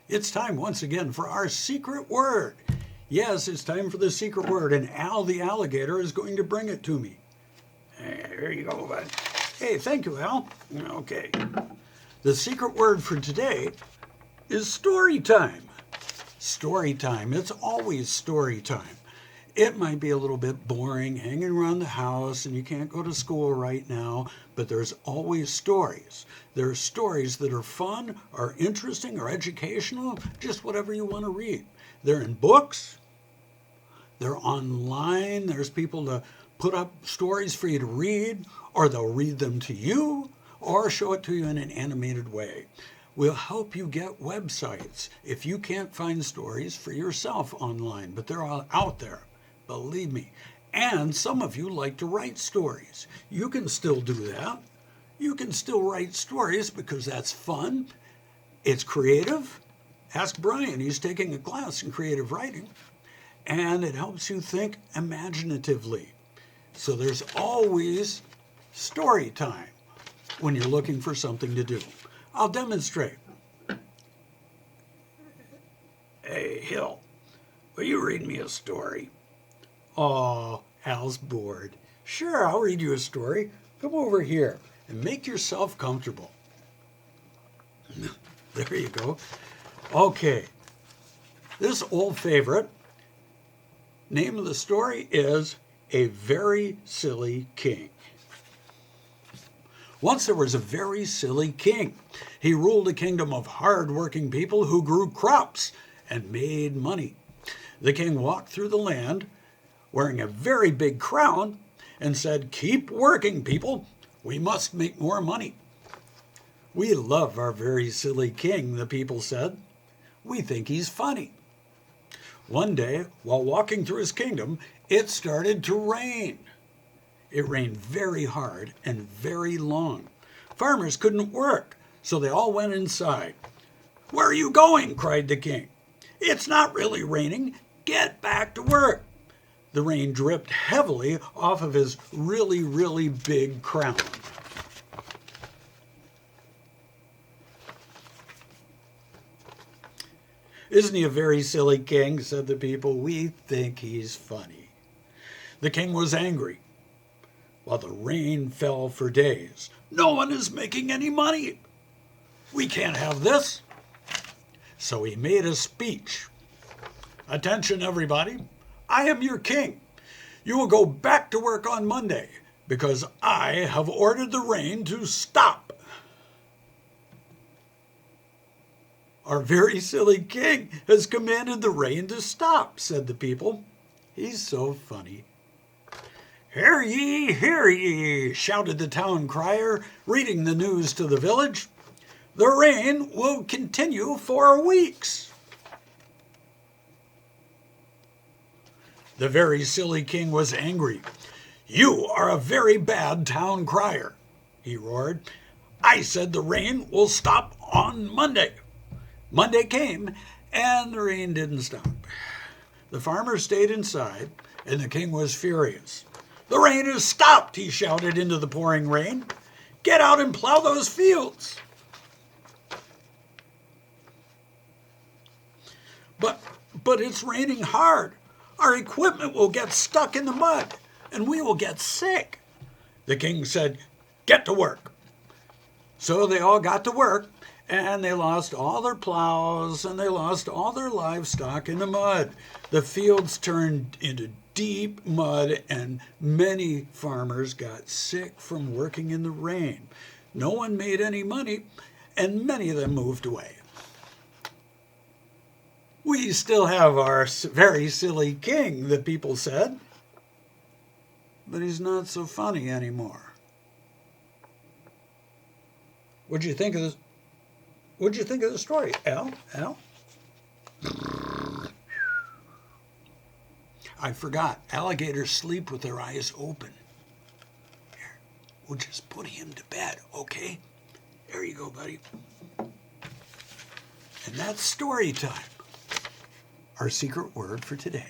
It's time once again for our secret word. Yes, it's time for the secret word, and Al the alligator is going to bring it to me. Here you go, bud. Hey, thank you, Al. Okay. The secret word for today is story time. Story time. It's always story time. It might be a little bit boring hanging around the house and you can't go to school right now, but there's always stories. There are stories that are fun, are interesting, are educational, just whatever you want to read. They're in books, they're online, there's people to put up stories for you to read, or they'll read them to you, or show it to you in an animated way. We'll help you get websites if you can't find stories for yourself online, but they're all out there. Believe me. And some of you like to write stories. You can still do that. You can still write stories because that's fun. It's creative. Ask Brian. He's taking a class in creative writing. And it helps you think imaginatively. So there's always story time when you're looking for something to do. I'll demonstrate. Hey, Hill, will you read me a story? Oh, Al's bored. Sure, I'll read you a story. Come over here and make yourself comfortable. There you go. Okay, this old favorite, name of the story is A Very Silly King. Once there was a very silly king. He ruled a kingdom of hard-working people who grew crops and made money. The king walked through the land wearing a very big crown and said, "Keep working, people. We must make more money." "We love our very silly king," the people said. "We think he's funny." One day, while walking through his kingdom, it started to rain. It rained very hard and very long. Farmers couldn't work, so they all went inside. "Where are you going?" cried the king. "It's not really raining. Get back to work." The rain dripped heavily off of his really, really big crown. "Isn't he a very silly king?" said the people. "We think he's funny." The king was angry. While the rain fell for days, "No one is making any money. We can't have this." So he made a speech. "Attention, everybody. I am your king. You will go back to work on Monday because I have ordered the rain to stop." "Our very silly king has commanded the rain to stop," said the people. "He's so funny." "Hear ye," shouted the town crier, reading the news to the village. "The rain will continue for weeks." The very silly king was angry. "You are a very bad town crier," he roared. "I said the rain will stop on Monday." Monday came, and the rain didn't stop. The farmers stayed inside, and the king was furious. "The rain has stopped," he shouted into the pouring rain. "Get out and plow those fields." But it's raining hard. Our equipment will get stuck in the mud, and we will get sick." The king said, "Get to work." So they all got to work, and they lost all their plows, and they lost all their livestock in the mud. The fields turned into deep mud, and many farmers got sick from working in the rain. No one made any money, and many of them moved away. "We still have our very silly king," the people said, "but he's not so funny anymore." What'd you think of this? What'd you think of the story, Al? I forgot. Alligators sleep with their eyes open. Here, we'll just put him to bed, okay? There you go, buddy. And that's story time. Our secret word for today.